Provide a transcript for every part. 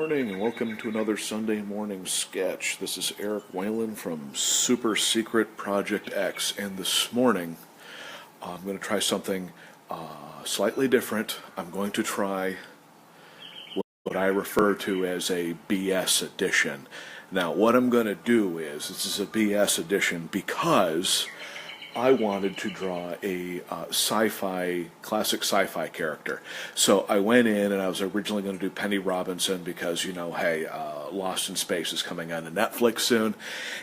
morning and welcome to another Sunday morning sketch. This is Eric Whalen from Super Secret Project X, and this morning I'm going to try something slightly different. I'm going to try what I refer to as a BS edition. Now, what I'm going to do is, this is a BS edition because I wanted to draw a classic sci-fi character. So I went in and I was originally going to do Penny Robinson because, hey, Lost in Space is coming on to Netflix soon.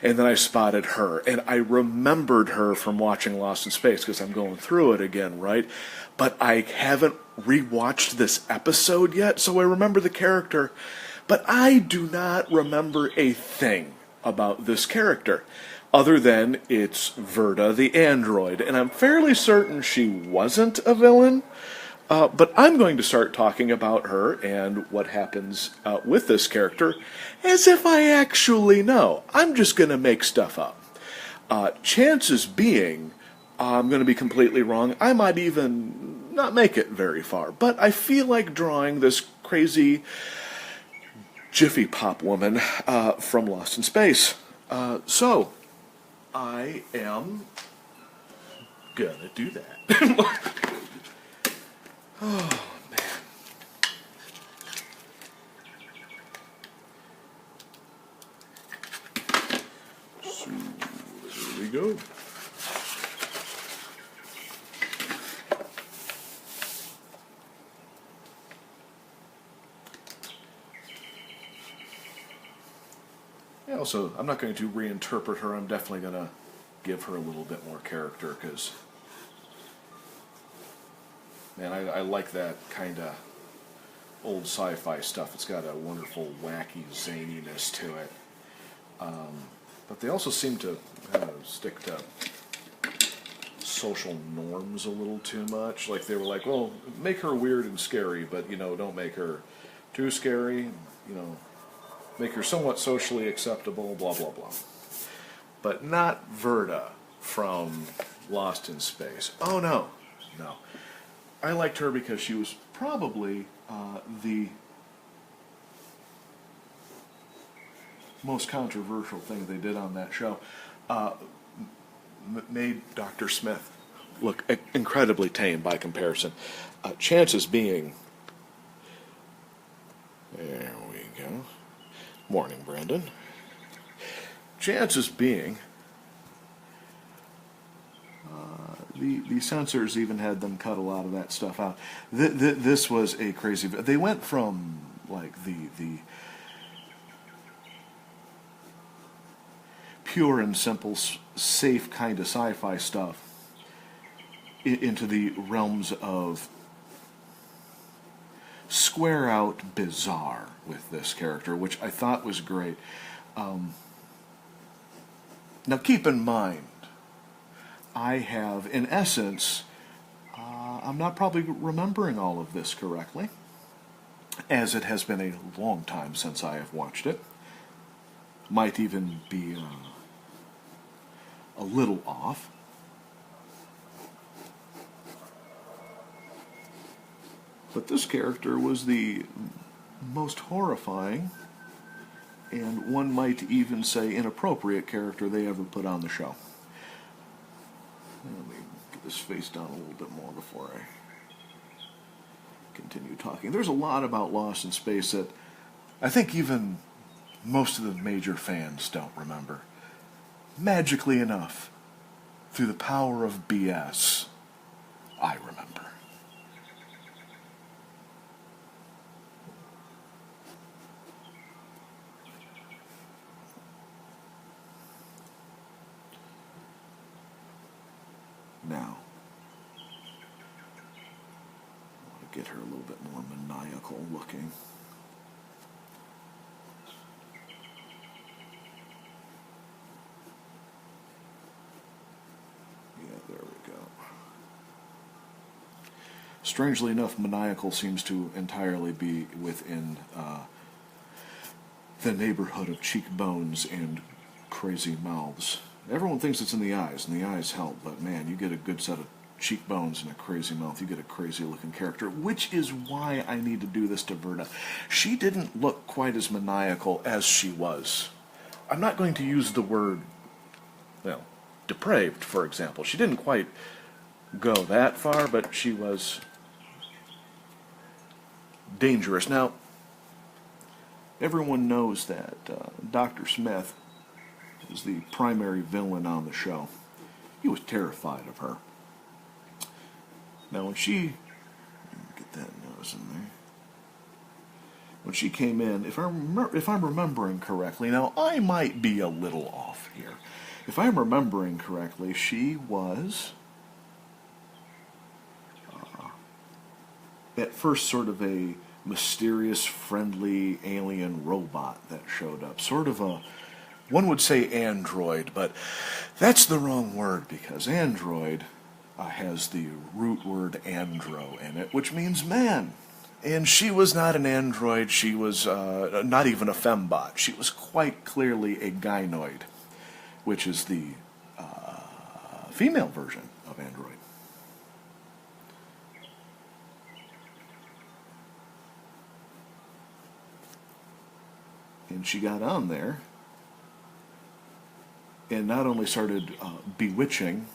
And then I spotted her. And I remembered her from watching Lost in Space because I'm going through it again, right? But I haven't rewatched this episode yet, so I remember the character. But I do not remember a thing about this character, other than it's Verda the android, and I'm fairly certain she wasn't a villain, but I'm going to start talking about her and what happens with this character as if I actually know. I'm just going to make stuff up. Chances being, I'm going to be completely wrong. I might even not make it very far, but I feel like drawing this crazy JiffyPop woman from Lost in Space. So I am gonna do that. Oh, man. So, there we go. Yeah, also, I'm not going to reinterpret her. I'm definitely going to give her a little bit more character because, man, I like that kind of old sci-fi stuff. It's got a wonderful, wacky zaniness to it. But they also seem to stick to social norms a little too much. Like, they were like, well, make her weird and scary, but, don't make her too scary, make her somewhat socially acceptable, blah, blah, blah. But not Verda from Lost in Space. Oh, no. I liked her because she was probably the most controversial thing they did on that show. Made Dr. Smith look incredibly tame by comparison. Chances being... There we go. Morning, Brandon. Chances being, the censors even had them cut a lot of that stuff out. This was a crazy... They went from, like, the pure and simple, safe kind of sci-fi stuff into the realms of square out bizarre with this character, which I thought was great. Now keep in mind, I have, in essence, I'm not probably remembering all of this correctly, as it has been a long time since I have watched it. Might even be a little off. But this character was the most horrifying, and one might even say inappropriate character they ever put on the show. Let me get this face down a little bit more before I continue talking. There's a lot about Lost in Space that I think even most of the major fans don't remember. Magically enough, through the power of BS, I remember. Now, I want to get her a little bit more maniacal looking. Yeah, there we go. Strangely enough, maniacal seems to entirely be within the neighborhood of cheekbones and crazy mouths. Everyone thinks it's in the eyes, and the eyes help, but man, you get a good set of cheekbones and a crazy mouth, you get a crazy looking character, which is why I need to do this to Verda. She didn't look quite as maniacal as she was. I'm not going to use the word, well, depraved, for example. She didn't quite go that far, but she was dangerous. Now, everyone knows that Dr. Smith is the primary villain on the show. He was terrified of her. Now, when she... get that nose in there. When she came in, if I'm remembering correctly, now I might be a little off here. If I'm remembering correctly, she was at first sort of a mysterious, friendly alien robot that showed up. Sort of a, one would say android, but that's the wrong word because android has the root word andro in it, which means man. And she was not an android, she was not even a fembot. She was quite clearly a gynoid, which is the female version of android. And she got on there and not only started bewitching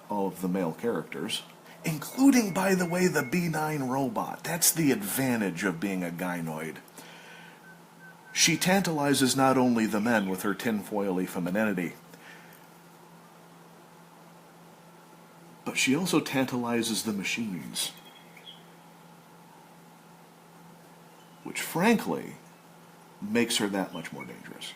all of the male characters, including, by the way, the B9 robot. That's the advantage of being a gynoid. She tantalizes not only the men with her tinfoily femininity, but she also tantalizes the machines. Which, frankly, makes her that much more dangerous.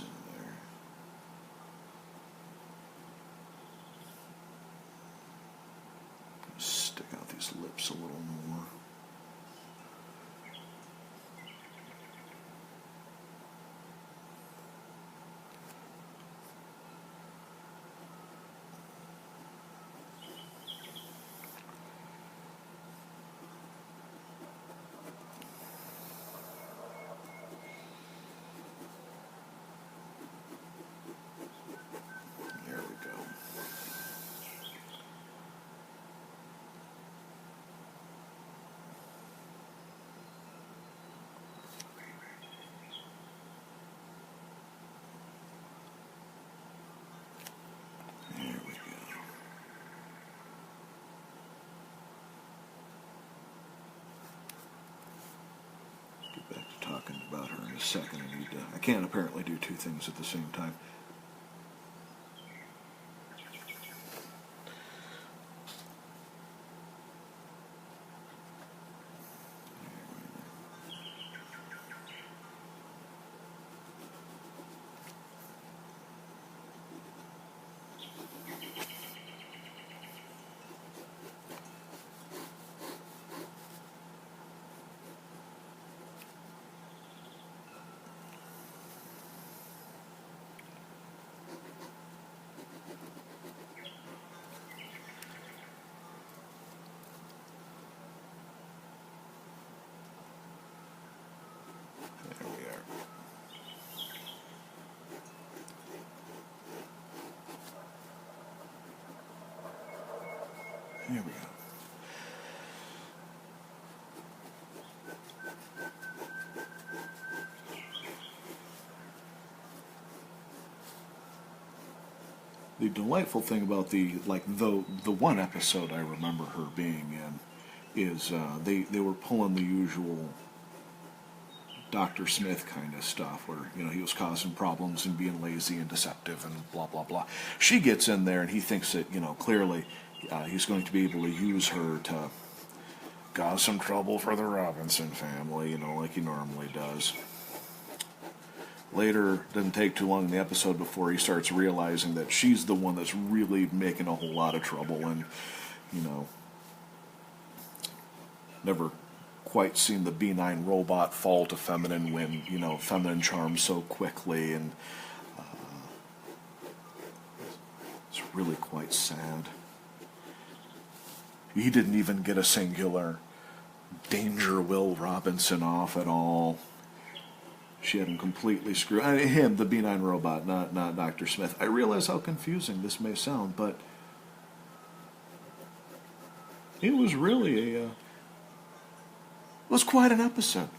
In there. Stick out these lips a little more. Talking about her in a second. I can't apparently do two things at the same time. Here we go. The delightful thing about the one episode I remember her being in is they were pulling the usual Dr. Smith kind of stuff where, you know, he was causing problems and being lazy and deceptive and blah, blah, blah. She gets in there and he thinks that, you know, clearly he's going to be able to use her to cause some trouble for the Robinson family, you know, like he normally does. Later, doesn't take too long in the episode before he starts realizing that she's the one that's really making a whole lot of trouble, and, you know, never quite seen the B9 robot fall to feminine when, you know, feminine charm so quickly, and it's really quite sad. He didn't even get a singular Danger Will Robinson off at all. She had him completely screwed. Him, the B9 robot, not Dr. Smith. I realize how confusing this may sound, but it was really it was quite an episode.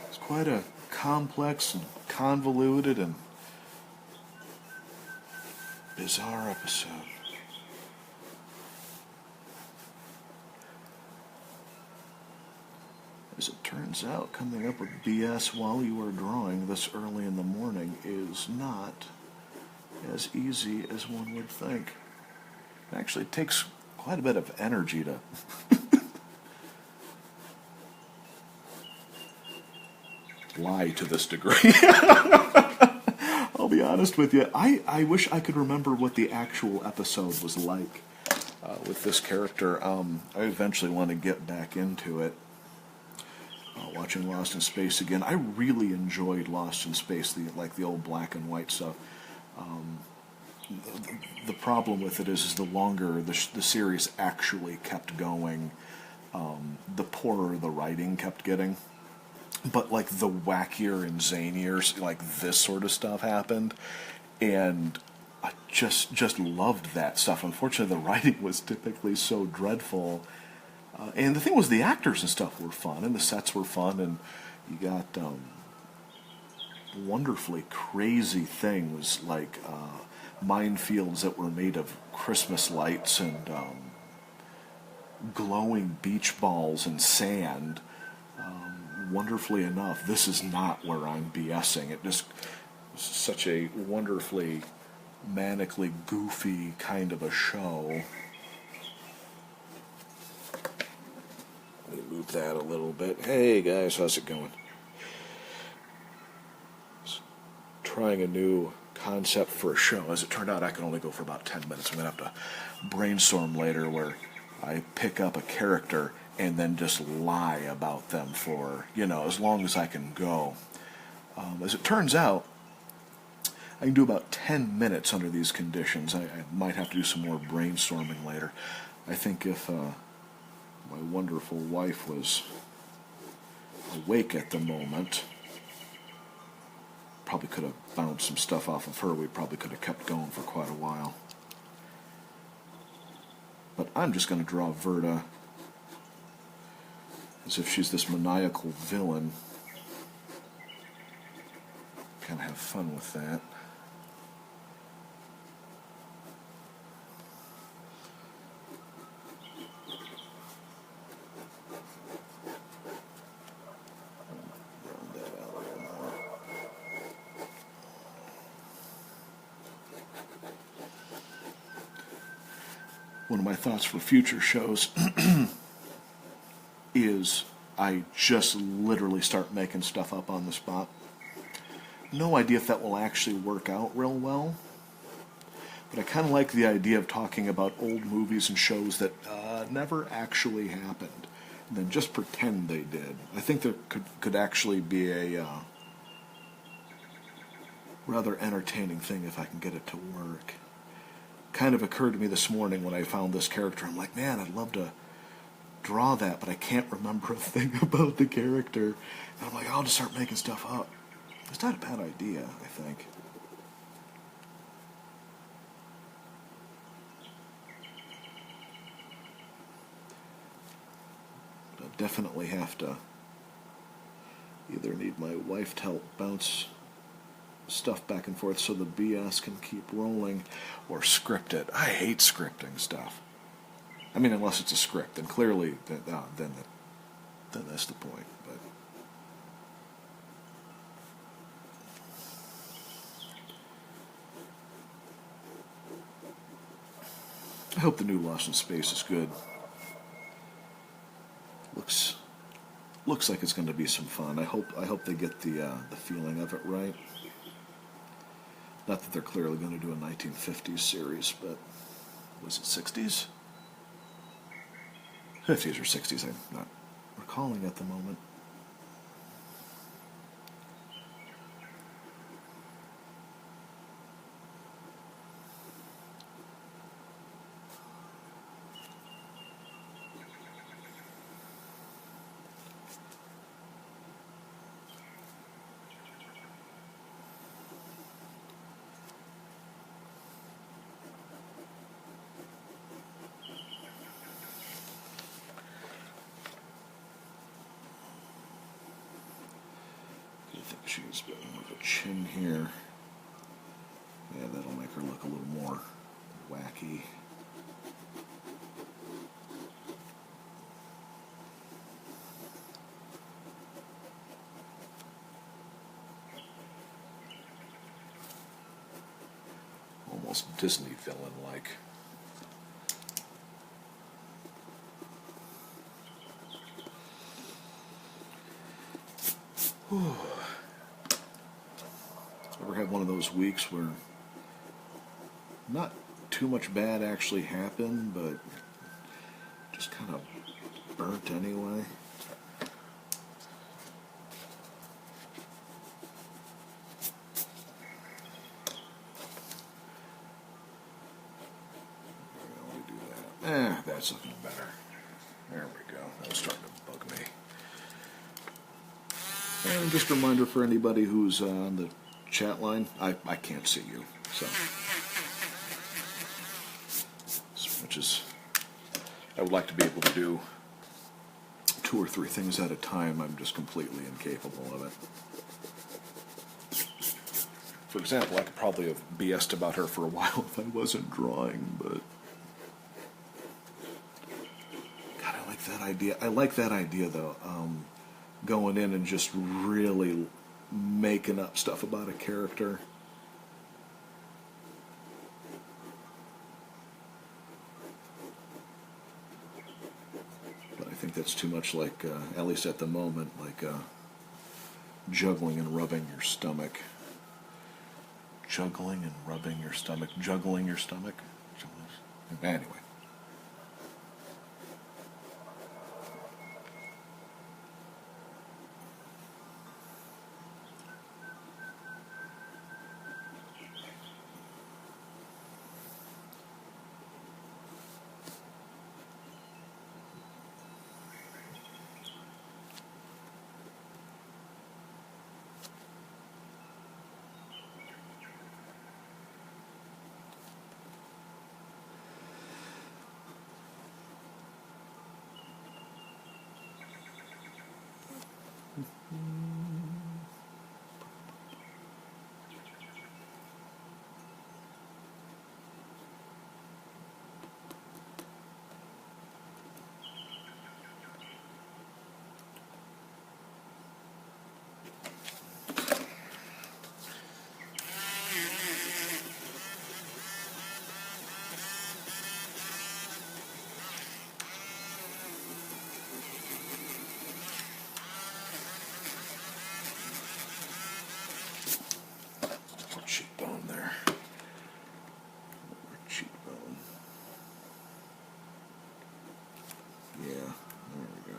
It's quite a complex and convoluted and bizarre episode. As it turns out, coming up with BS while you are drawing this early in the morning is not as easy as one would think. It actually takes quite a bit of energy to lie to this degree. I'll be honest with you. I wish I could remember what the actual episode was like with this character. I eventually want to get back into it. Watching Lost in Space again. I really enjoyed Lost in Space, the old black and white stuff. The problem with it is the longer the series actually kept going, the poorer the writing kept getting. But like the wackier and zanier, like this sort of stuff happened, and I just loved that stuff. Unfortunately, the writing was typically so dreadful. And the thing was, the actors and stuff were fun, and the sets were fun, and you got wonderfully crazy things like minefields that were made of Christmas lights and glowing beach balls and sand. Wonderfully enough, this is not where I'm BSing. It just was such a wonderfully manically goofy kind of a show. Let me move that a little bit. Hey guys, how's it going? Trying a new concept for a show. As it turned out, I can only go for about 10 minutes. I'm going to have to brainstorm later where I pick up a character and then just lie about them for, as long as I can go. As it turns out, I can do about 10 minutes under these conditions. I might have to do some more brainstorming later. I think if my wonderful wife was awake at the moment, probably could have bounced some stuff off of her. We probably could have kept going for quite a while. But I'm just going to draw Verda as if she's this maniacal villain. Kind of have fun with that. One of my thoughts for future shows is I just literally start making stuff up on the spot. No idea if that will actually work out real well, but I kind of like the idea of talking about old movies and shows that never actually happened, and then just pretend they did. I think there could actually be a rather entertaining thing if I can get it to work. Kind of occurred to me this morning when I found this character. I'm like, man, I'd love to draw that, but I can't remember a thing about the character. And I'm like, I'll just start making stuff up. It's not a bad idea, I think. But I definitely have to either need my wife to help bounce stuff back and forth so the BS can keep rolling, or script it. I hate scripting stuff. I mean, unless it's a script, then clearly, then that's the point. But I hope the new Lost in Space is good. Looks looks like it's going to be some fun. I hope they get the feeling of it right. Not that they're clearly going to do a 1950s series, but was it 60s? 50s or 60s, I'm not recalling at the moment. I think she's got more of a chin here. Yeah, that'll make her look a little more wacky. Almost Disney villain-like. Ever had one of those weeks where not too much bad actually happened, but just kind of burnt anyway? Let me do that. That's looking better. There we go. That was starting to bug me. And just a reminder for anybody who's on the chat line, I can't see you, so as much as I would like to be able to do 2 or 3 things at a time, I'm just completely incapable of it. For example, I could probably have BS'd about her for a while if I wasn't drawing, but God, I like that idea. I like that idea, though, going in and just really making up stuff about a character. But I think that's too much like, at least at the moment, like juggling and rubbing your stomach. Juggling and rubbing your stomach. Juggling your stomach. Anyway. Cheekbone there. Cheekbone. Yeah, there we go.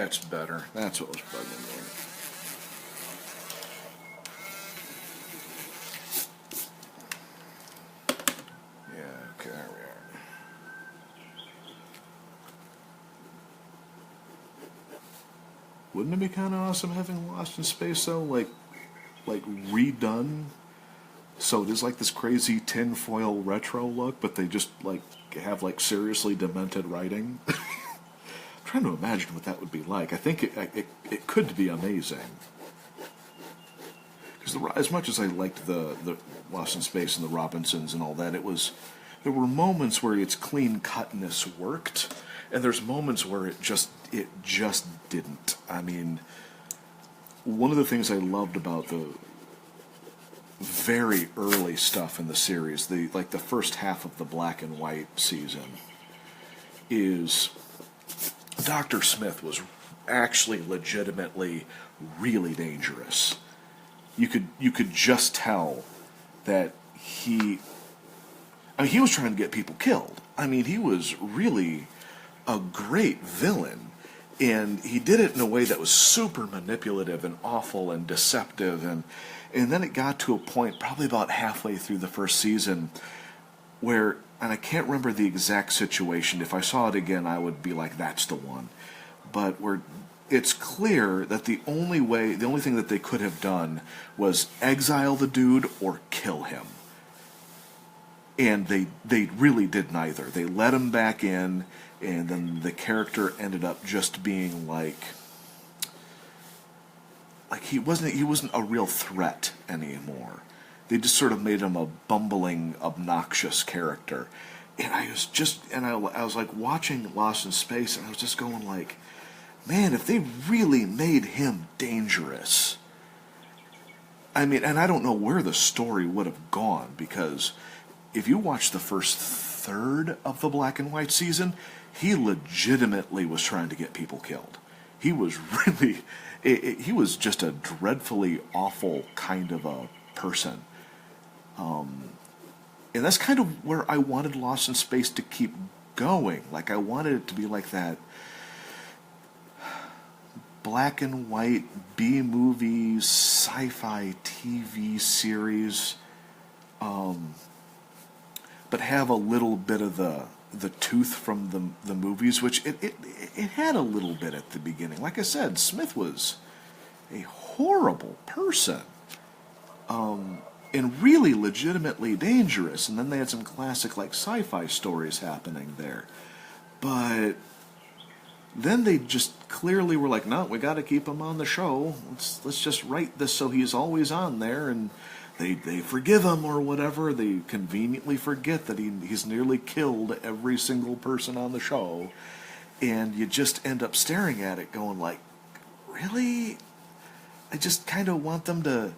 It's better. That's what was bugging me. Yeah, okay, there we are. Wouldn't it be kind of awesome having Lost in Space, though, like redone? So it is like this crazy tinfoil retro look, but they just like have like seriously demented writing. I'm trying to imagine what that would be like. I think it could be amazing. Because as much as I liked the Lost in Space and the Robinsons and all that, there were moments where its clean cutness worked, and there's moments where it just didn't. I mean, one of the things I loved about the very early stuff in the series, the first half of the black and white season, is Dr. Smith was actually legitimately really dangerous. You could just tell that he was trying to get people killed. I mean, he was really a great villain, and he did it in a way that was super manipulative and awful and deceptive, and then it got to a point probably about halfway through the first season where, and I can't remember the exact situation, if I saw it again I would be like, that's the one, but where it's clear that the only thing that they could have done was exile the dude or kill him. And they really did neither. They let him back in, and then the character ended up just being like he wasn't a real threat anymore. They just sort of made him a bumbling, obnoxious character. And I was like watching Lost in Space, and I was just going like, man, if they really made him dangerous, I mean, and I don't know where the story would have gone, because if you watch the first third of the Black and White season, he legitimately was trying to get people killed. He was really, he was just a dreadfully awful kind of a person. And that's kind of where I wanted Lost in Space to keep going. Like, I wanted it to be like that black and white B-movie sci-fi TV series, but have a little bit of the tooth from the movies, which it had a little bit at the beginning. Like I said, Smith was a horrible person, and really legitimately dangerous. And then they had some classic like sci-fi stories happening there, but then they just clearly were like, no, we got to keep him on the show. Let's just write this so he's always on there, and they forgive him or whatever. They conveniently forget that he's nearly killed every single person on the show, and you just end up staring at it going like, really? I just kind of want them to,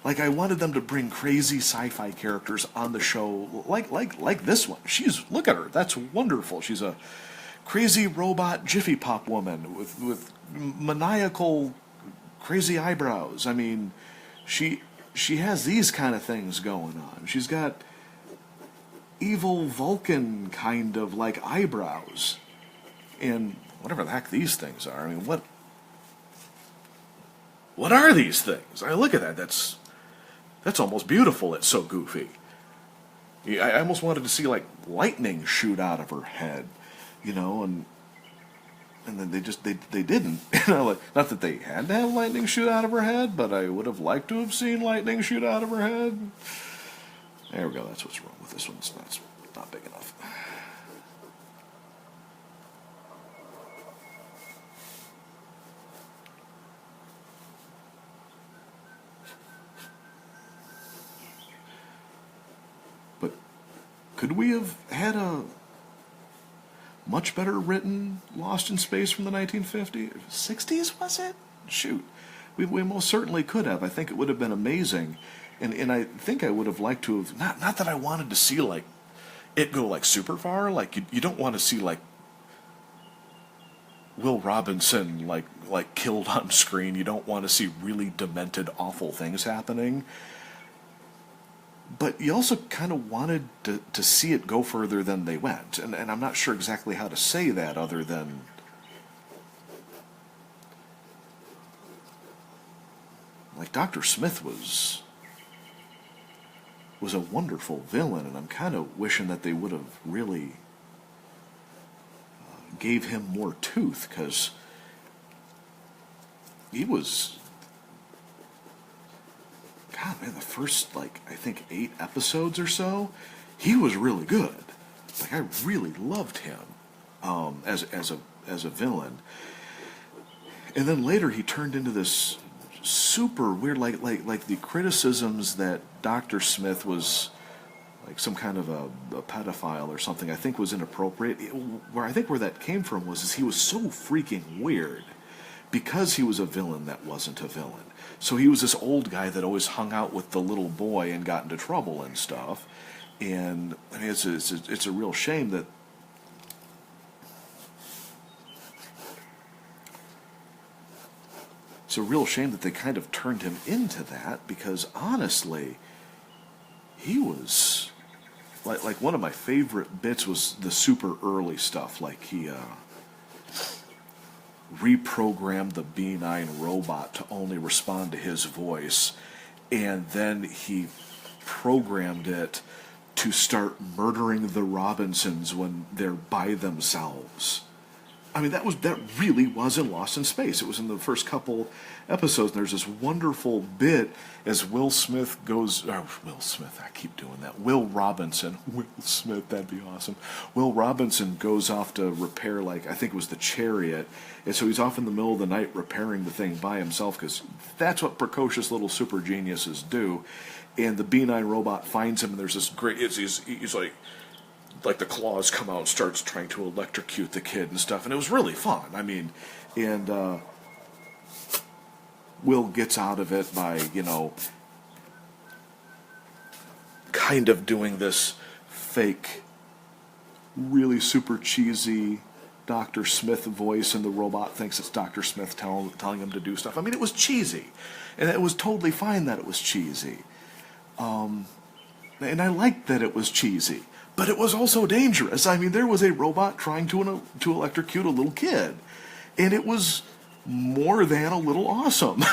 like, I wanted them to bring crazy sci-fi characters on the show, like this one. Look at her, that's wonderful. She's a crazy robot JiffyPop woman with maniacal crazy eyebrows. I mean, she has these kind of things going on. She's got evil Vulcan kind of like eyebrows, and whatever the heck these things are. I mean, what are these things? I look at that. That's almost beautiful. It's so goofy. I almost wanted to see like lightning shoot out of her head, and then they didn't. Not that they had to have lightning shoot out of her head, but I would have liked to have seen lightning shoot out of her head. There we go. That's what's wrong with this one. It's not big enough. But could we have had a much better written Lost in Space from the 1950s? 60s, was it? Shoot. We most certainly could have. I think it would have been amazing. And I think I would have liked to have, not that I wanted to see like it go like super far. Like you don't want to see like Will Robinson like killed on screen. You don't want to see really demented, awful things happening. But you also kind of wanted to see it go further than they went. And I'm not sure exactly how to say that other than, like, Dr. Smith was a wonderful villain, and I'm kind of wishing that they would have really gave him more tooth, because he was, God, man, the first, like, I think 8 episodes or so, he was really good. Like, I really loved him as a villain. And then later he turned into this super weird, like the criticisms that Dr. Smith was like some kind of a pedophile or something, I think was inappropriate. Where that came from was he was so freaking weird because he was a villain that wasn't a villain. So he was this old guy that always hung out with the little boy and got into trouble and stuff. And I mean, it's a real shame that it's a real shame that they kind of turned him into that, because honestly, he was like one of my favorite bits was the super early stuff. Like he reprogrammed the B9 robot to only respond to his voice, and then he programmed it to start murdering the Robinsons when they're by themselves. I mean, that really was in Lost in Space. It was in the first couple episodes, and there's this wonderful bit as Will Smith goes... Will Smith, I keep doing that. Will Robinson. Will Smith, that'd be awesome. Will Robinson goes off to repair, like, I think it was the Chariot, and so he's off in the middle of the night repairing the thing by himself, because that's what precocious little super geniuses do. And the B9 robot finds him, and there's this great... He's like the claws come out and starts trying to electrocute the kid and stuff, and it was really fun. I mean, and Will gets out of it by, kind of doing this fake, really super cheesy Dr. Smith voice, and the robot thinks it's Dr. Smith telling him to do stuff. I mean, it was cheesy, and it was totally fine that it was cheesy. And I liked that it was cheesy. But it was also dangerous. I mean, there was a robot trying to electrocute a little kid. And it was more than a little awesome,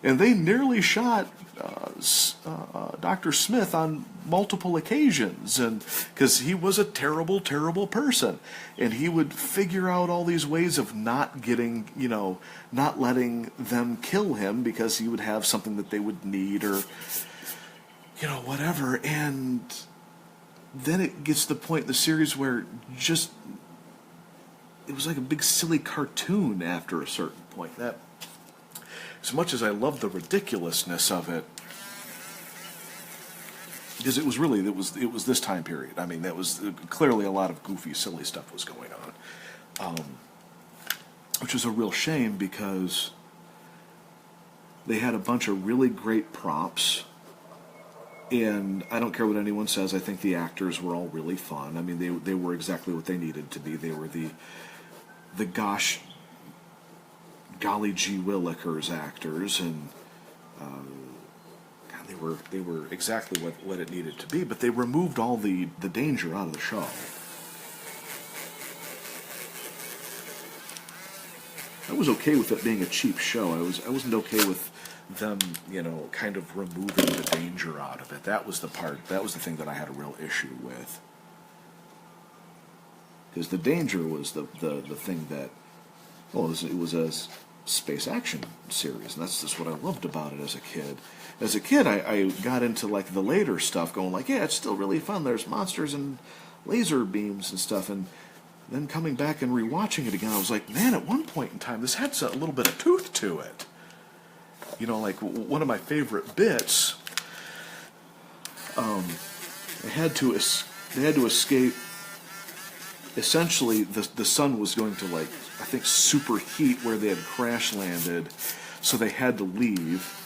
And they nearly shot Dr. Smith on multiple occasions, and because he was a terrible, terrible person. And he would figure out all these ways of not getting, not letting them kill him, because he would have something that they would need, or... whatever, and then it gets to the point in the series where it was like a big silly cartoon after a certain point. That, as much as I love the ridiculousness of it, because it was this time period. I mean, that was clearly a lot of goofy, silly stuff was going on, which was a real shame, because they had a bunch of really great props. And I don't care what anyone says, I think the actors were all really fun. I mean, they were exactly what they needed to be. They were the golly gee willikers actors, and God, they were exactly what it needed to be. But they removed all the danger out of the show. I was okay with it being a cheap show. I wasn't okay with them, kind of removing the danger out of it. That was the thing that I had a real issue with. Because the danger was the thing that, it was a space action series, and that's just what I loved about it as a kid. As a kid, I got into, like, the later stuff, going like, yeah, it's still really fun. There's monsters and laser beams and stuff, and then coming back and rewatching it again, I was like, man, at one point in time, this had a little bit of tooth to it. Like one of my favorite bits, they had to escape. Essentially, the sun was going to, like, I think, superheat where they had crash landed, so they had to leave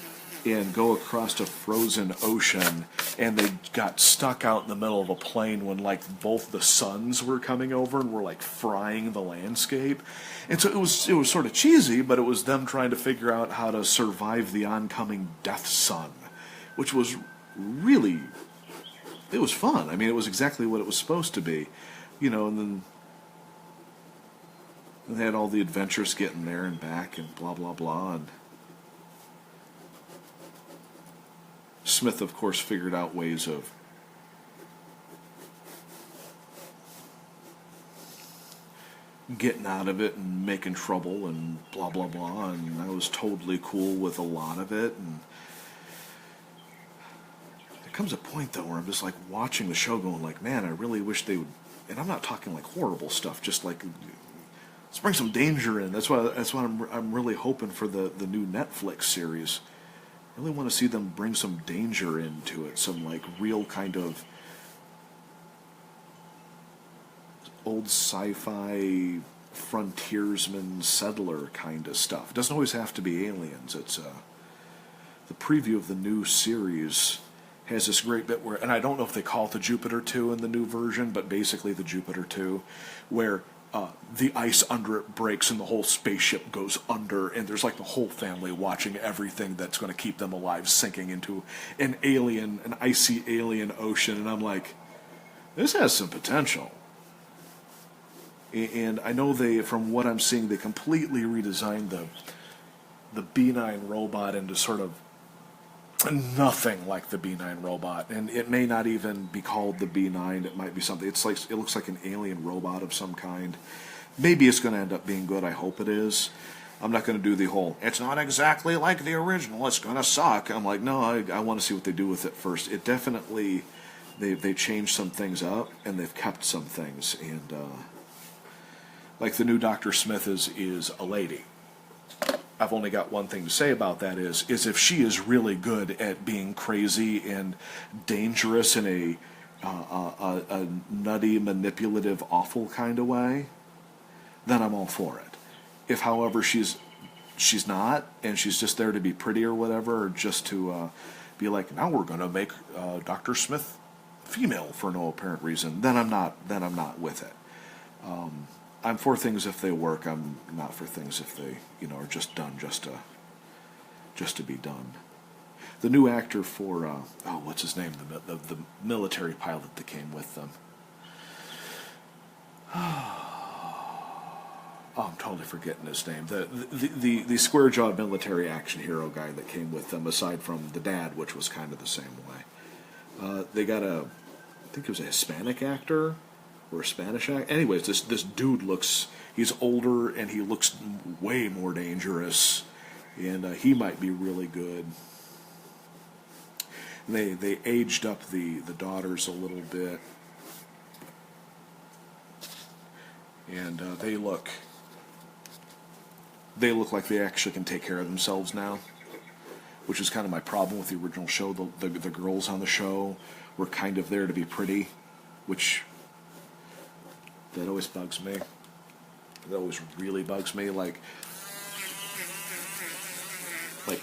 and go across a frozen ocean, and they got stuck out in the middle of a plane when, like, both the suns were coming over and were, like, frying the landscape. And so it was sort of cheesy, but it was them trying to figure out how to survive the oncoming death sun, which was really, it was fun. I mean, it was exactly what it was supposed to be, and then they had all the adventures getting there and back and blah, blah, blah, and Smith, of course, figured out ways of getting out of it and making trouble and blah, blah, blah, and I was totally cool with a lot of it. And there comes a point, though, where I'm just, like, watching the show going like, man, I really wish they would, and I'm not talking, like, horrible stuff, just, like, let's bring some danger in. That's what I'm really hoping for the new Netflix series. I really want to see them bring some danger into it, some, like, real kind of old sci-fi frontiersman settler kind of stuff. It doesn't always have to be aliens. It's the preview of the new series has this great bit where, and I don't know if they call it the Jupiter 2 in the new version, but basically the Jupiter 2, where the ice under it breaks and the whole spaceship goes under, and there's like the whole family watching everything that's going to keep them alive sinking into an icy alien ocean. And I'm like, this has some potential. And I know from what I'm seeing, they completely redesigned the B9 robot into sort of nothing like the B9 robot, and it may not even be called the B9. It might be something. It looks like an alien robot of some kind. Maybe it's going to end up being good. I hope it is. I'm not going to do the whole, it's not exactly like the original, it's going to suck. I'm like, no, I want to see what they do with it first. It definitely, they changed some things up, and they've kept some things. And like the new Dr. Smith is a lady. I've only got one thing to say about that is if she is really good at being crazy and dangerous in a nutty, manipulative, awful kind of way, then I'm all for it. If, however, she's not, and she's just there to be pretty or whatever, or just to be like, now we're going to make Dr. Smith female for no apparent reason, then I'm not with it. I'm for things if they work. I'm not for things if they, are just done just to be done. The new actor for what's his name? The military pilot that came with them. I'm totally forgetting his name. The square-jawed military action hero guy that came with them, aside from the dad, which was kind of the same way. They got I think it was a Hispanic actor. Or a Spanish actor. Anyways, this dude he's older and he looks way more dangerous, and he might be really good. And they aged up the daughters a little bit, and they look like they actually can take care of themselves now, which is kind of my problem with the original show. The girls on the show were kind of there to be pretty, which that always bugs me. That always really bugs me. Like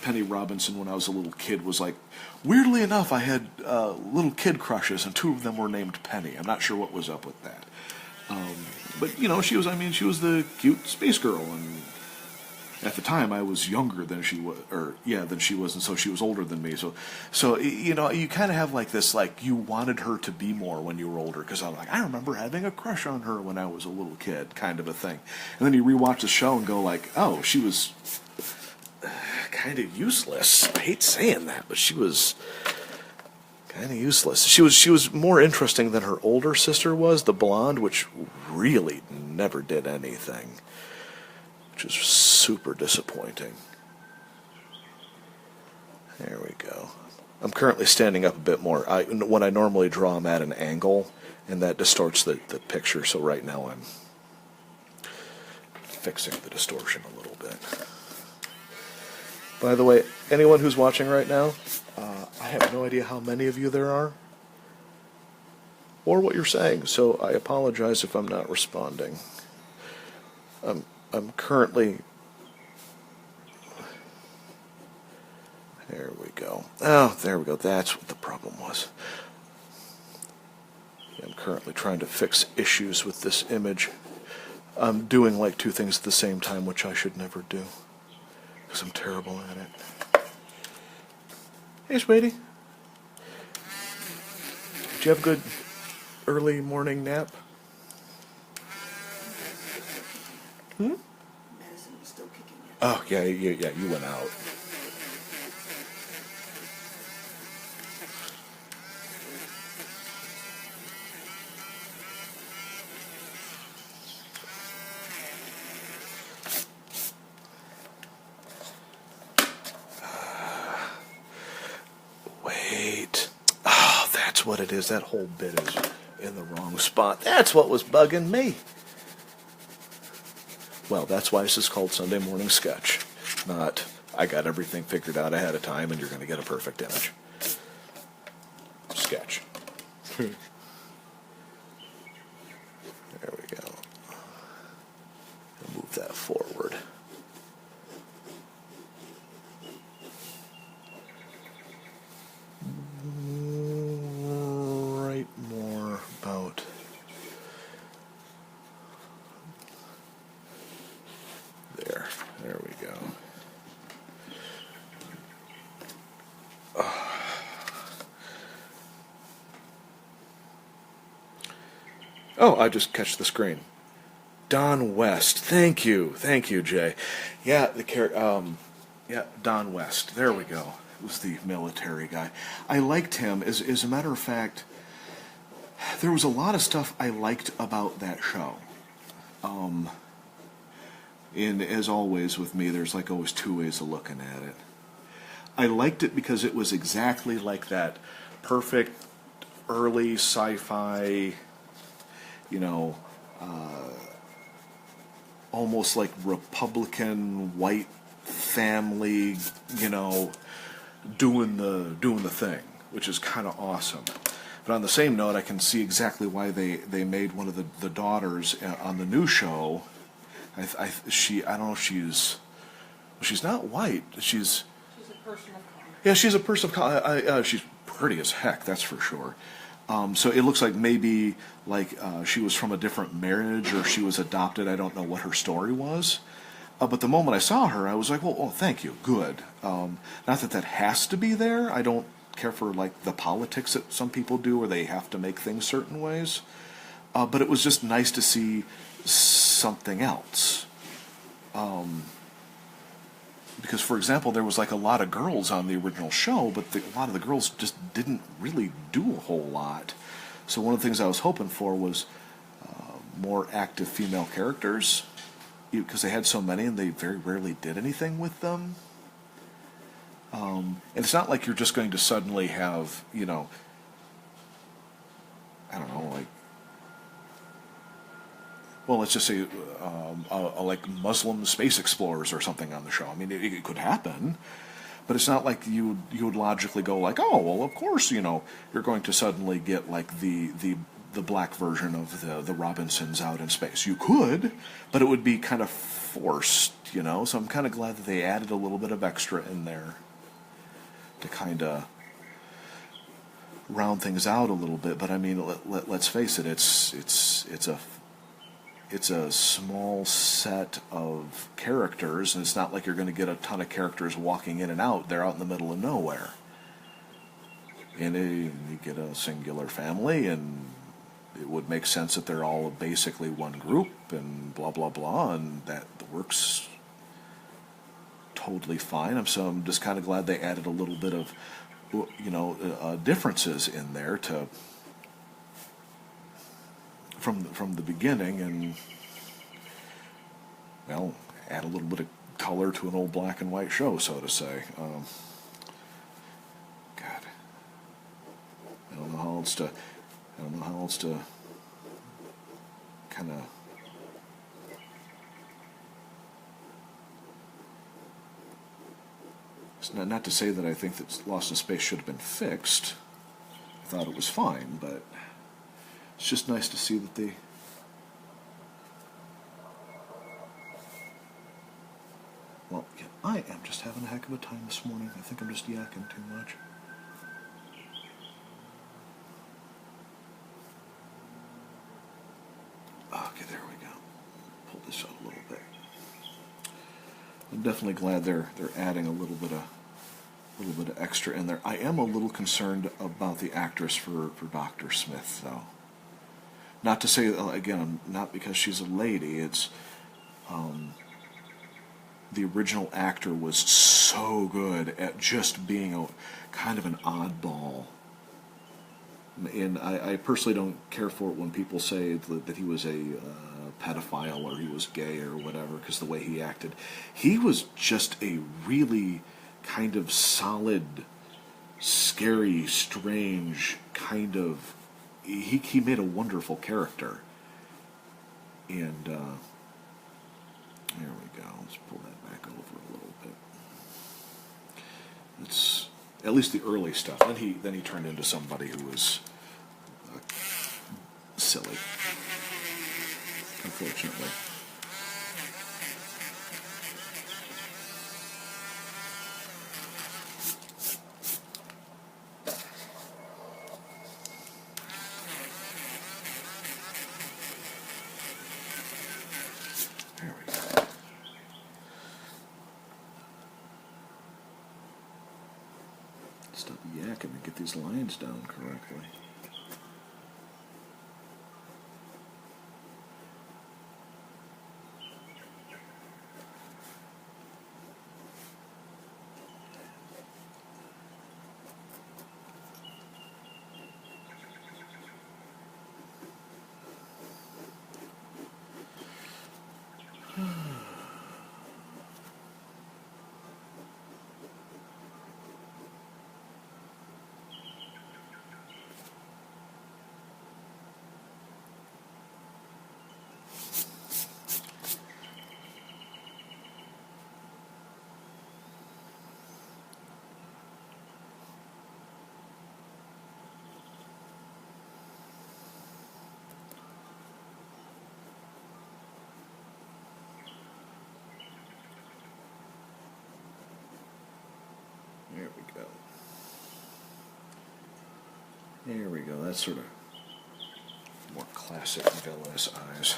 Penny Robinson when I was a little kid was like, weirdly enough, I had little kid crushes, and two of them were named Penny. I'm not sure what was up with that. But she was the cute space girl, and at the time I was younger than she was, and so she was older than me. So you kind of have like this, like you wanted her to be more when you were older, because I'm like, I remember having a crush on her when I was a little kid, kind of a thing. And then you rewatch the show and go like, oh, she was kind of useless. I hate saying that, but she was kind of useless. She was more interesting than her older sister was, the blonde, which really never did anything, which is super disappointing. There we go. I'm currently standing up a bit more. When I normally draw, I'm at an angle, and that distorts the picture, so right now I'm fixing the distortion a little bit. By the way, anyone who's watching right now, I have no idea how many of you there are, or what you're saying, so I apologize if I'm not responding. I'm currently... There we go. Oh, there we go. That's what the problem was. I'm currently trying to fix issues with this image. I'm doing like two things at the same time, which I should never do, because I'm terrible at it. Hey, sweetie. Did you have a good early morning nap? Medicine was still kicking in. Oh, yeah, you went out. Wait. Oh, that's what it is. That whole bit is in the wrong spot. That's what was bugging me. Well, that's why this is called Sunday Morning Sketch. Not, I got everything figured out ahead of time and you're going to get a perfect image. Sketch. There we go. Move that forward. Right more about Oh, I just catch the screen. Don West. Thank you, Jay. Yeah, yeah, Don West. There we go. It was the military guy. I liked him. As a matter of fact, there was a lot of stuff I liked about that show. And as always with me, there's like always two ways of looking at it. I liked it because it was exactly like that perfect early sci-fi, you know, almost like Republican white family, you know, doing the thing, which is kind of awesome. But on the same note, I can see exactly why they made one of the daughters on the new show. I don't know if she's not white. She's a person of color. Yeah, she's a person of color. She's pretty as heck, that's for sure. So it looks like maybe like she was from a different marriage or she was adopted. I don't know what her story was. But the moment I saw her, I was like, well, oh, thank you, good. Not that has to be there. I don't care for like the politics that some people do where they have to make things certain ways. But it was just nice to see something else. Because, for example, there was like a lot of girls on the original show, but a lot of the girls just didn't really do a whole lot. So one of the things I was hoping for was more active female characters, because they had so many and they very rarely did anything with them. And it's not like you're just going to suddenly have, you know, I don't know, like, well, let's just say, like Muslim space explorers or something on the show. I mean, it could happen, but it's not like you would logically go like, oh, well, of course, you know, you're going to suddenly get like the black version of the Robinsons out in space. You could, but it would be kind of forced, you know. So I'm kind of glad that they added a little bit of extra in there to kind of round things out a little bit. But I mean, let's face it, it's a small set of characters, and it's not like you're going to get a ton of characters walking in and out. They're out in the middle of nowhere. And you get a singular family, and it would make sense that they're all basically one group, and blah, blah, blah, and that works totally fine. So I'm just kind of glad they added a little bit of, you know, differences in there to from the beginning, and well, add a little bit of color to an old black and white show, so to say. God, I don't know how else to kind of. It's not to say that I think that Lost in Space should have been fixed. I thought it was fine, but it's just nice to see that they. Well, yeah, I am just having a heck of a time this morning. I think I'm just yakking too much. Okay, there we go. Pull this out a little bit. I'm definitely glad they're adding a little bit of extra in there. I am a little concerned about the actress for Dr. Smith, though. Not to say, again, not because she's a lady, it's the original actor was so good at just being a kind of an oddball. And I personally don't care for it when people say that he was a pedophile or he was gay or whatever, because the way he acted. He was just a really kind of solid, scary, strange kind of. He made a wonderful character. And there we go. Let's pull that back over a little bit. It's at least the early stuff. Then he turned into somebody who was silly, unfortunately. There we go. Stop yakking and get these lines down correctly. go. There we go. That's sort of more classic villainous eyes.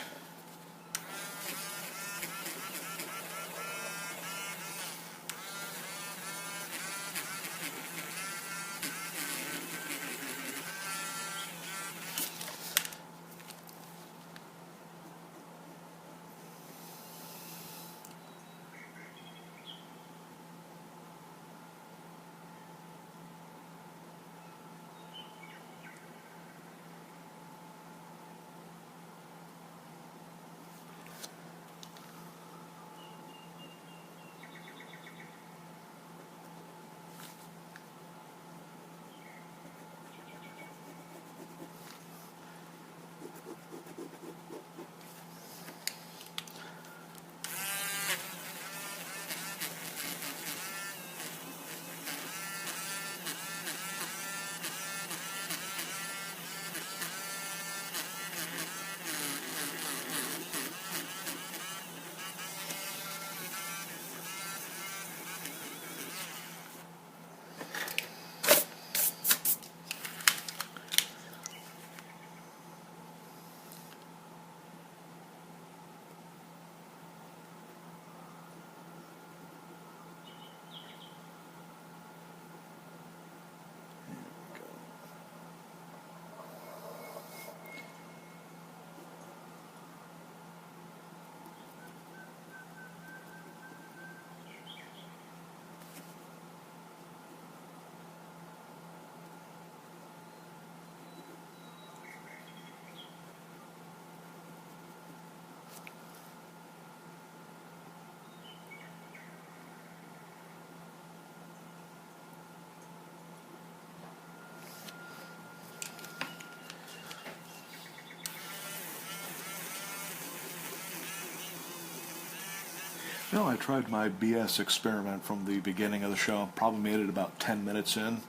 No, I tried my BS experiment from the beginning of the show. Probably made it about 10 minutes in.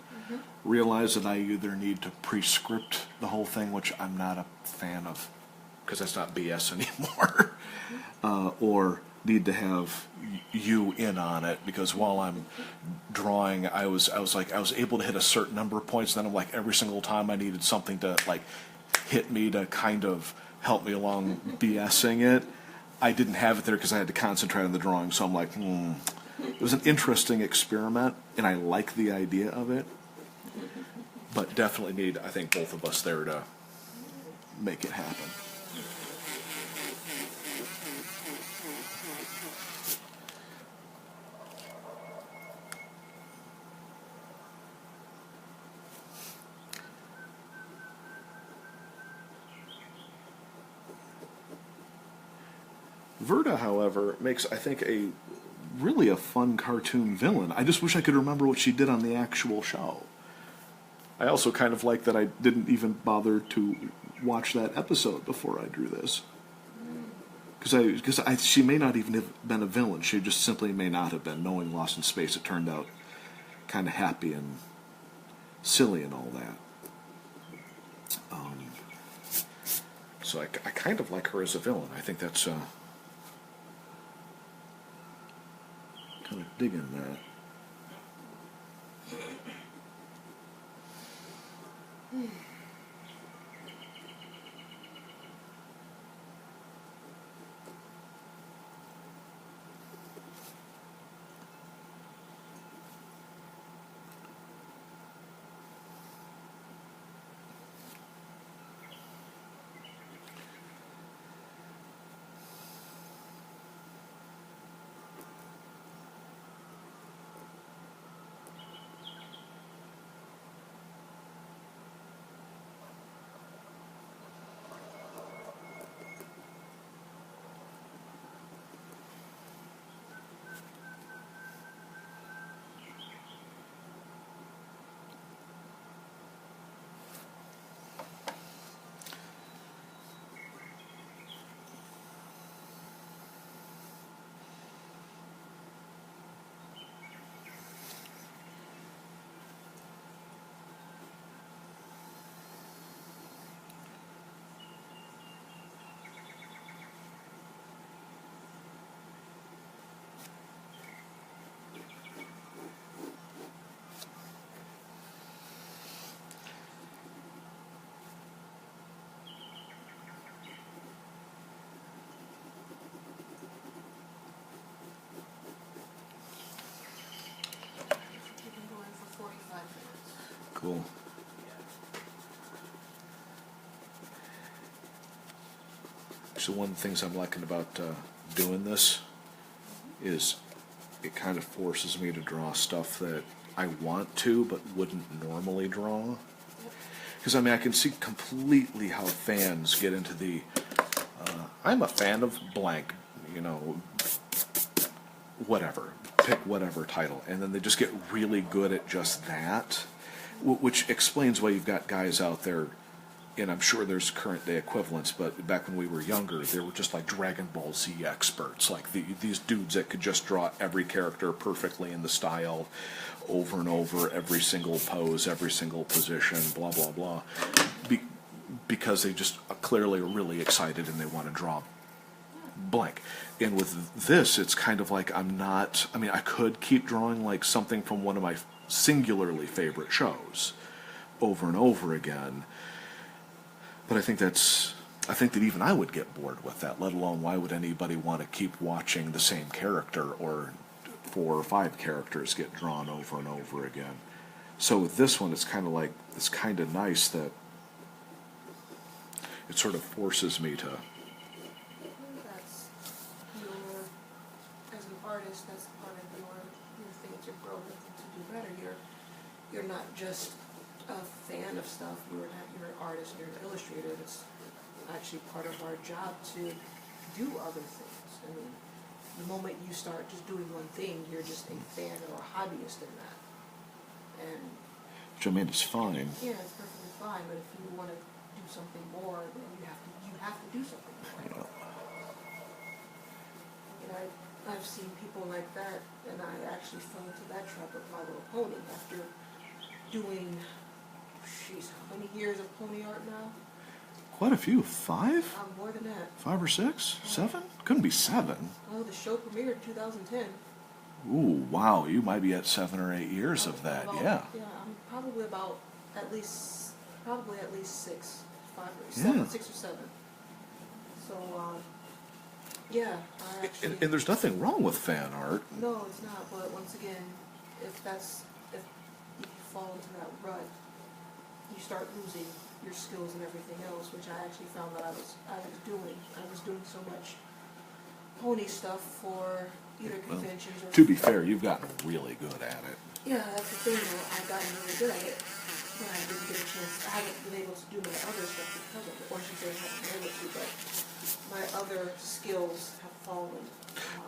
Realized that I either need to pre-script the whole thing, which I'm not a fan of, because that's not BS anymore, or need to have you in on it, because while I'm drawing, I was able to hit a certain number of points. And then I'm like, every single time I needed something to like hit me to kind of help me along BSing it, I didn't have it there because I had to concentrate on the drawing. So I'm like, It was an interesting experiment, and I like the idea of it, but definitely need, I think, both of us there to make it happen. Verda, however, makes, I think, really a fun cartoon villain. I just wish I could remember what she did on the actual show. I also kind of like that I didn't even bother to watch that episode before I drew this. Because she may not even have been a villain. She just simply may not have been. Knowing Lost in Space, it turned out kind of happy and silly and all that. So I kind of like her as a villain. I think that's kind of digging that. Cool. So one of the things I'm liking about doing this is it kind of forces me to draw stuff that I want to but wouldn't normally draw. Because, I mean, I can see completely how fans get into the, I'm a fan of blank, you know, whatever. Pick whatever title. And then they just get really good at just that, which explains why you've got guys out there, and I'm sure there's current day equivalents, but back when we were younger, they were just like Dragon Ball Z experts, like these dudes that could just draw every character perfectly in the style, over and over, every single pose, every single position, blah, blah, blah, because they just clearly are really excited and they want to draw blank. And with this, it's kind of like I could keep drawing like something from one of my singularly favorite shows over and over again, but I think that even I would get bored with that, let alone why would anybody want to keep watching the same character or 4 or 5 characters get drawn over and over again. So with this one, it's kind of nice that it sort of forces me to. That's your, as an artist, that's part of your thing to grow with and to do better. You're not just a fan of stuff. You're an artist. You're an illustrator. It's actually part of our job to do other things. I mean, the moment you start just doing one thing, you're just a fan or a hobbyist in that. And Which I mean, it's fine. yeah, it's perfectly fine. But if you want to do something more, then you have to do something more. And I've seen people like that, and I actually fell into that trap with My Little Pony after doing, how many years of pony art now? Quite a few. 5? More than that. 5 or 6? 7? Couldn't be 7. Oh, the show premiered in 2010. Ooh, wow! You might be at 7 or 8 years of that. Yeah. Yeah, I'm probably about at least 6, 5 or 7, Yeah. 6 or 7. So, yeah, I actually. And there's nothing wrong with fan art. No, it's not. But once again, if you fall into that rut, you start losing your skills and everything else, which I actually found that I was doing. I was doing so much pony stuff for either conventions or. To be fair, you've gotten really good at it. Yeah, that's the thing though. I've gotten really good at it. But I didn't get a chance. I haven't been able to do my other stuff because of it. Or I should say I haven't been able to, but my other skills have fallen.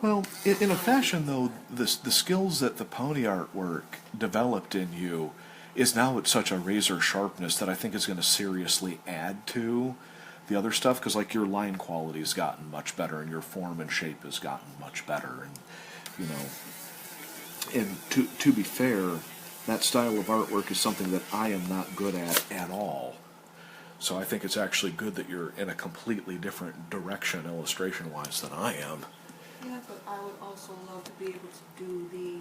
Well, in a fashion, though, the skills that the pony artwork developed in you is now at such a razor sharpness that I think is going to seriously add to the other stuff, because like your line quality has gotten much better and your form and shape has gotten much better, and you know, and to be fair, that style of artwork is something that I am not good at all. So I think it's actually good that you're in a completely different direction illustration-wise than I am. Yeah, but I would also love to be able to do the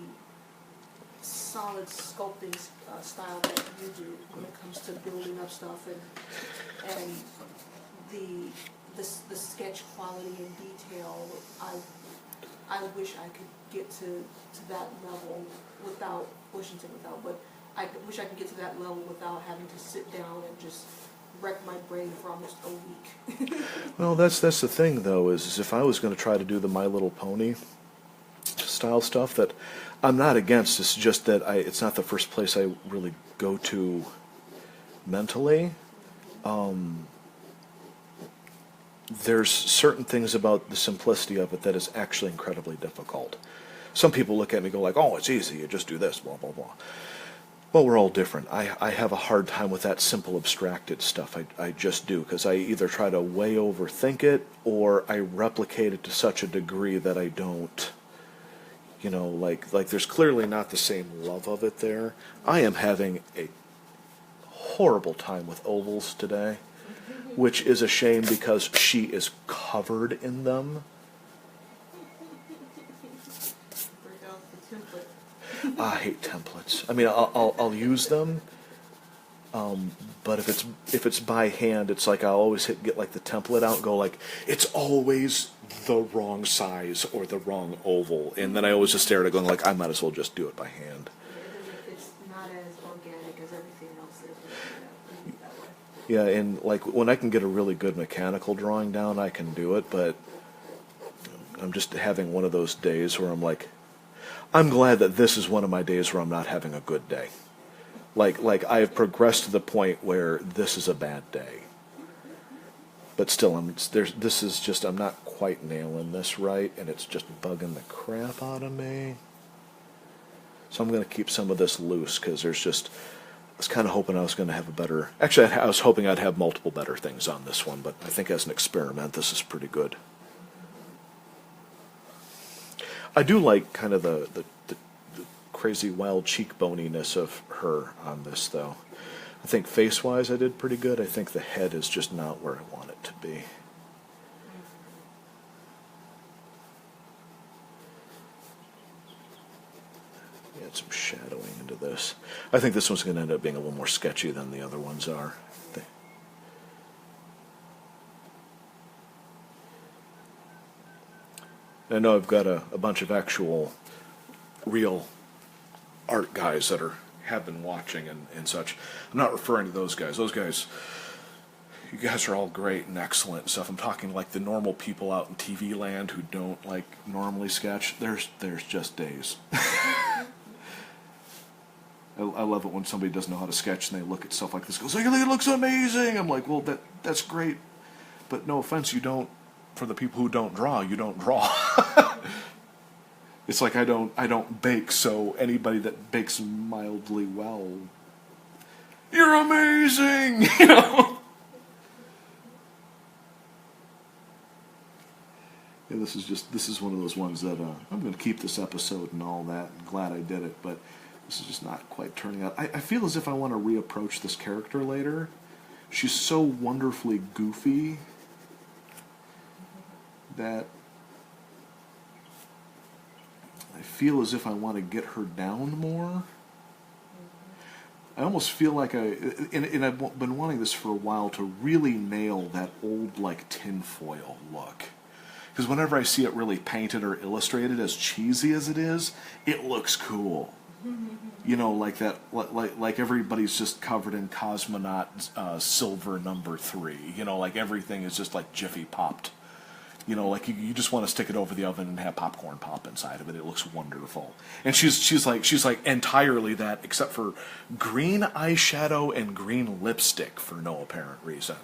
solid sculpting style that you do when it comes to building up stuff and the sketch quality and detail. I wish I could get to that level without but I wish I could get to that level without having to sit down and just wreck my brain for almost a week. Well, that's the thing, though, is if I was going to try to do the My Little Pony style stuff, that I'm not against. It's just that it's not the first place I really go to mentally. There's certain things about the simplicity of it that is actually incredibly difficult. Some people look at me and go like, oh, it's easy, you just do this, blah, blah, blah. Well, we're all different. I have a hard time with that simple abstracted stuff. I just do, because I either try to way overthink it or I replicate it to such a degree that I don't, you know, like there's clearly not the same love of it there. I am having a horrible time with ovals today, which is a shame because she is covered in them. I hate templates. I mean, I'll use them, but if it's by hand, it's like I'll always get like the template out and go like, it's always the wrong size or the wrong oval, and then I always just stare at it going like, I might as well just do it by hand. It's not not as organic as everything else is. That way. Yeah, and like when I can get a really good mechanical drawing down, I can do it, but I'm just having one of those days where I'm like, I'm glad that this is one of my days where I'm not having a good day. Like I have progressed to the point where this is a bad day. But still, this is just, I'm not quite nailing this right, and it's just bugging the crap out of me. So I'm going to keep some of this loose, because I was kind of hoping I was going to have a better, actually I was hoping I'd have multiple better things on this one, but I think as an experiment, this is pretty good. I do like kind of the crazy wild cheekboniness of her on this, though. I think face-wise I did pretty good. I think the head is just not where I want it to be. Add some shadowing into this. I think this one's going to end up being a little more sketchy than the other ones are. I know I've got a bunch of actual real art guys that have been watching and such. I'm not referring to those guys. Those guys, you guys are all great and excellent and stuff. I'm talking like the normal people out in TV land who don't like normally sketch. There's just days. I love it when somebody doesn't know how to sketch and they look at stuff like this and goes, "Look, it looks amazing." I'm like, well, that's great, but no offense, you don't. For the people who don't draw, you don't draw. It's like I don't bake, so anybody that bakes mildly well, you're amazing, you know. Yeah, this is one of those ones that I'm going to keep this episode and all that. I'm glad I did it, but this is just not quite turning out. I feel as if I want to reapproach this character later. She's so wonderfully goofy that I feel as if I want to get her down more. I almost feel like and I've been wanting this for a while, to really nail that old, like, tinfoil look. Because whenever I see it really painted or illustrated, as cheesy as it is, it looks cool. You know, like that, like everybody's just covered in cosmonaut silver number 3. You know, like everything is just like JiffyPopped. You know, like you just want to stick it over the oven and have popcorn pop inside of it. It looks wonderful. And she's like entirely that, except for green eyeshadow and green lipstick for no apparent reason.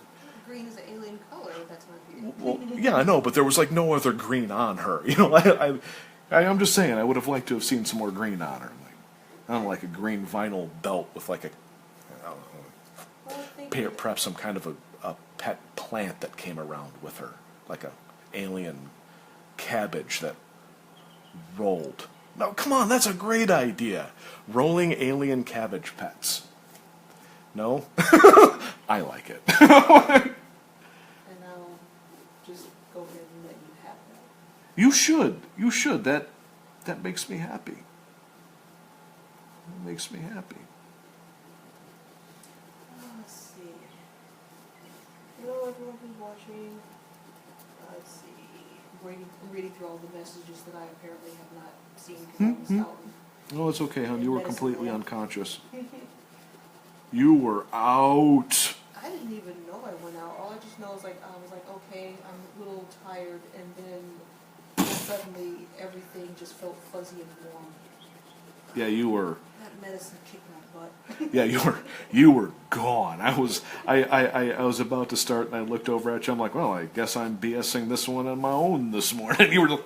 Green is an alien color. That's my view. Well, yeah, I know, but there was like no other green on her. You know, I'm just saying, I would have liked to have seen some more green on her. Like, I don't know, like a green vinyl belt with like perhaps some kind of a pet plant that came around with her, like a alien cabbage that rolled. No, come on, that's a great idea. Rolling alien cabbage pets. No? I like it. And I'll just go ahead and let you have that. You should. You should. That makes me happy. It makes me happy. Let's see. Hello, everyone who's watching. Let's see. I'm reading through all the messages that I apparently have not seen because I was out. Oh, it's okay, hon. You were completely unconscious. You were out. I didn't even know I went out. All I just know is I was like, okay, I'm a little tired, and then suddenly everything just felt fuzzy and warm. Yeah, you were. That medicine kicked my butt. Yeah, you were gone. I was about to start, and I looked over at you. I'm like, well, I guess I'm BSing this one on my own this morning. You were.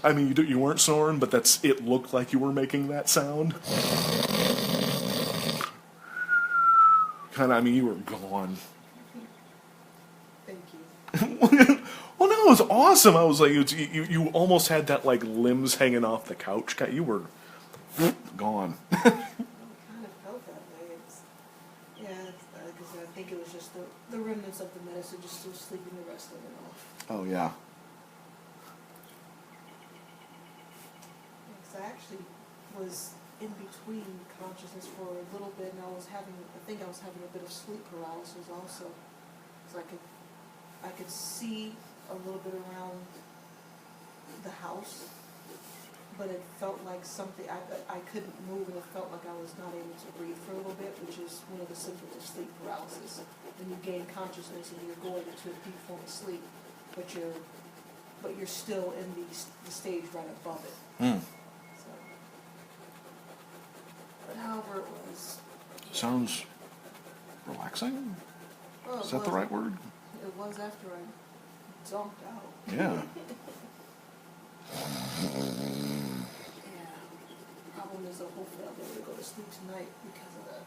I mean, you weren't snoring, but it looked like you were making that sound. Kind of. I mean, you were gone. Thank you. Well, no, it was awesome. I was like, you almost had that like limbs hanging off the couch. You were gone. I kind of felt that way. Because I think it was just the remnants of the medicine just still sleeping the rest of it off. Oh yeah. Because I actually was in between consciousness for a little bit, and I think I was having a bit of sleep paralysis also. So I could see a little bit around the house, but it felt like something, I couldn't move, and it felt like I was not able to breathe for a little bit, which is one of the symptoms of sleep paralysis. When you gain consciousness and you're going into a deep form of sleep, but you're still in the stage right above it. So, but however it was. Sounds relaxing? Well, Is that the right word? It was after I zonked out. Yeah. Yeah. Problem is that hopefully I'll be able to go to sleep tonight because of that.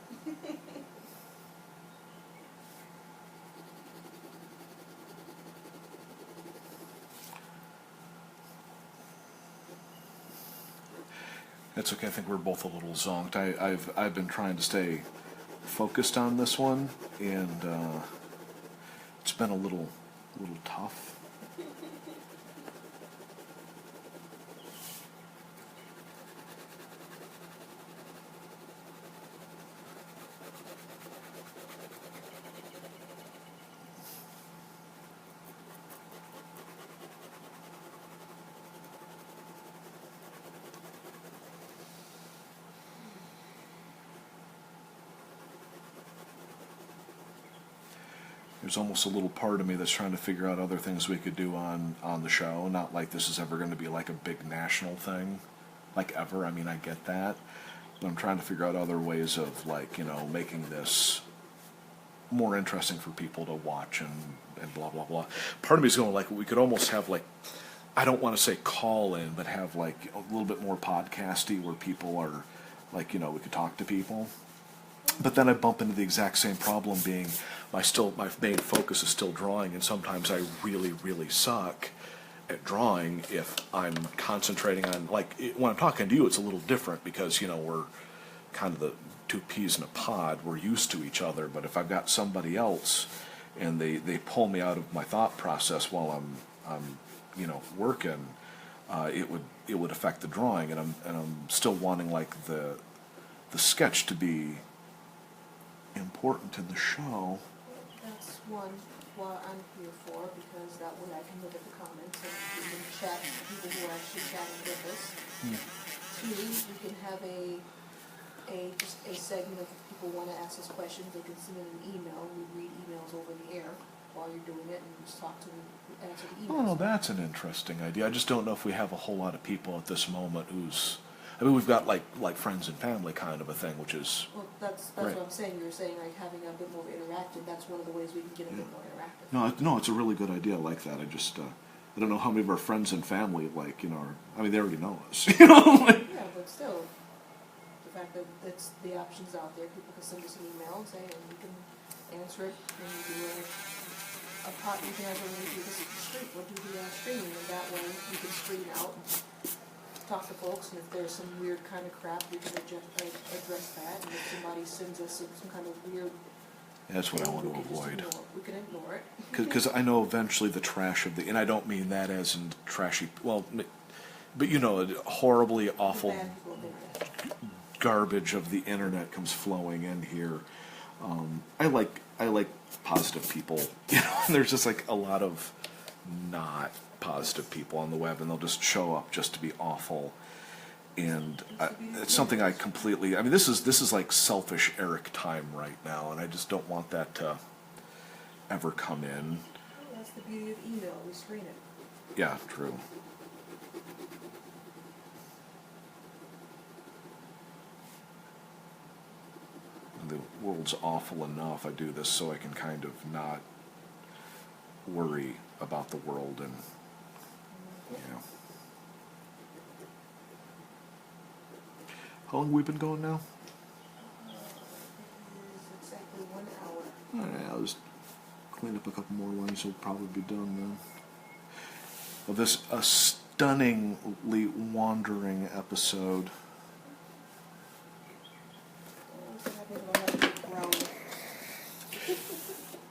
That's okay. I think we're both a little zonked. I've been trying to stay focused on this one, and it's been a little tough. There's almost a little part of me that's trying to figure out other things we could do on the show. Not like this is ever going to be like a big national thing, like ever. I mean, I get that, but I'm trying to figure out other ways of, like, you know, making this more interesting for people to watch and blah blah blah. Part of me is going like we could almost have like, I don't want to say call in, but have like a little bit more podcasty where people are like, you know, we could talk to people. But then I bump into the exact same problem being my main focus is still drawing, and sometimes I really suck at drawing if I'm concentrating on, like, when I'm talking to you, it's a little different because, you know, we're kind of the two peas in a pod, we're used to each other. But if I've got somebody else and they pull me out of my thought process while I'm you know, working, it would affect the drawing, and I'm still wanting like the sketch to be important to the show. That's one what I'm here for, because that way I can look at the comments and we can chat with people who are actually chatting with us. Two, we can have just a segment of people want to ask us questions. They can send in an email. We read emails over the air while you're doing it, and just talk to them, answer the emails. Oh, that's an interesting idea. I just don't know if we have a whole lot of people at this moment who's, I mean, we've got like friends and family kind of a thing, which is... Well, that's right. what I'm saying. You're saying like having a bit more interactive. That's one of the ways we can get a bit more interactive. No, it's a really good idea. I like that. I just, I don't know how many of our friends and family, like, you know, I mean, they already know us, you know? Yeah, but still, the fact that it's the options out there, people can send us an email and say, and you can answer it, and you do a pot, you can have when we do this stream, we'll do the streaming, and that way you can screen out and talk to folks, and if there's some weird kind of crap, we can address that, and if somebody sends us some kind of weird... That's what I want to avoid. We can ignore it. Because I know eventually the trash of the, and I don't mean that as in trashy, well, but you know, horribly awful Bad people of the internet. garbage of the internet comes flowing in here. I like positive people, you know, and there's just like a lot of not positive people on the web, and they'll just show up just to be awful. And it's something I completely, I mean, this is like selfish Eric time right now, and I just don't want that to ever come in. Well, that's the beauty of email, we screen it. Yeah, true. The world's awful enough. I do this so I can kind of not worry about the world, and you know. How long have we been going now? It is exactly 1 hour. All right, I'll just clean up a couple more lines. We'll probably be done then. Well, this a stunningly wandering episode.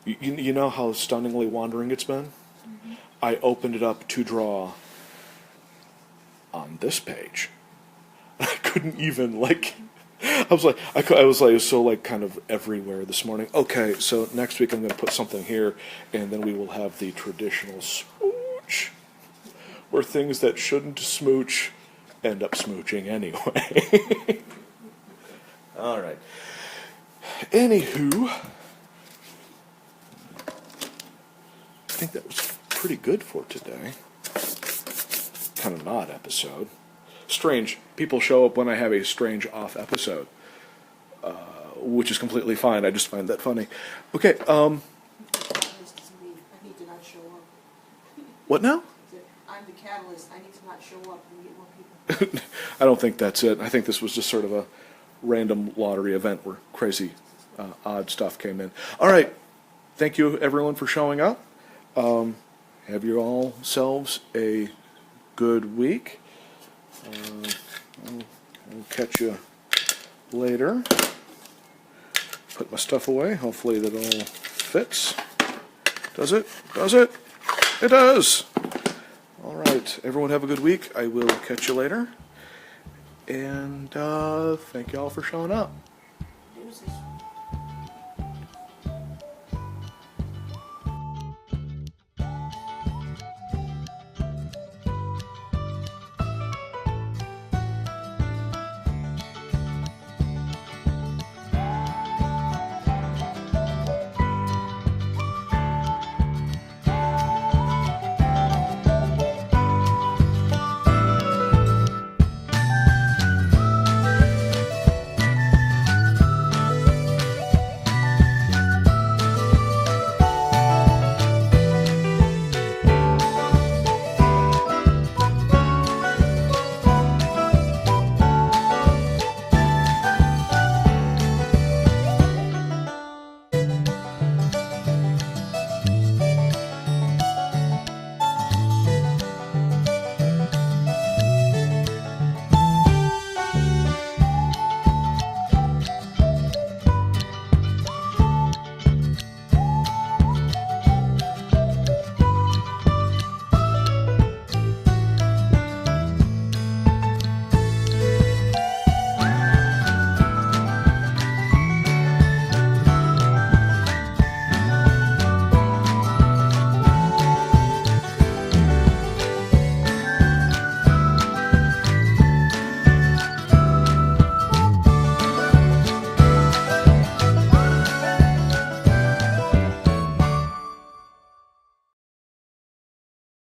You know how stunningly wandering it's been? Mm-hmm. I opened it up to draw on this page. I couldn't even, like, I was so like kind of everywhere this morning. Okay, so next week I'm going to put something here, and then we will have the traditional smooch, where things that shouldn't smooch end up smooching anyway. All right. Anywho, I think that was pretty good for today. Kind of an odd episode. Strange. People show up when I have a strange off episode, which is completely fine. I just find that funny. Okay. I need to not show up. What now? I'm the catalyst. I need to not show up and get more people. I don't think that's it. I think this was just sort of a random lottery event where crazy, odd stuff came in. All right. Thank you, everyone, for showing up. Have you all selves a good week. I'll catch you later. Put my stuff away. Hopefully that all fits. Does it? Does it? It does! All right. Everyone have a good week. I will catch you later. And thank you all for showing up. Deuces.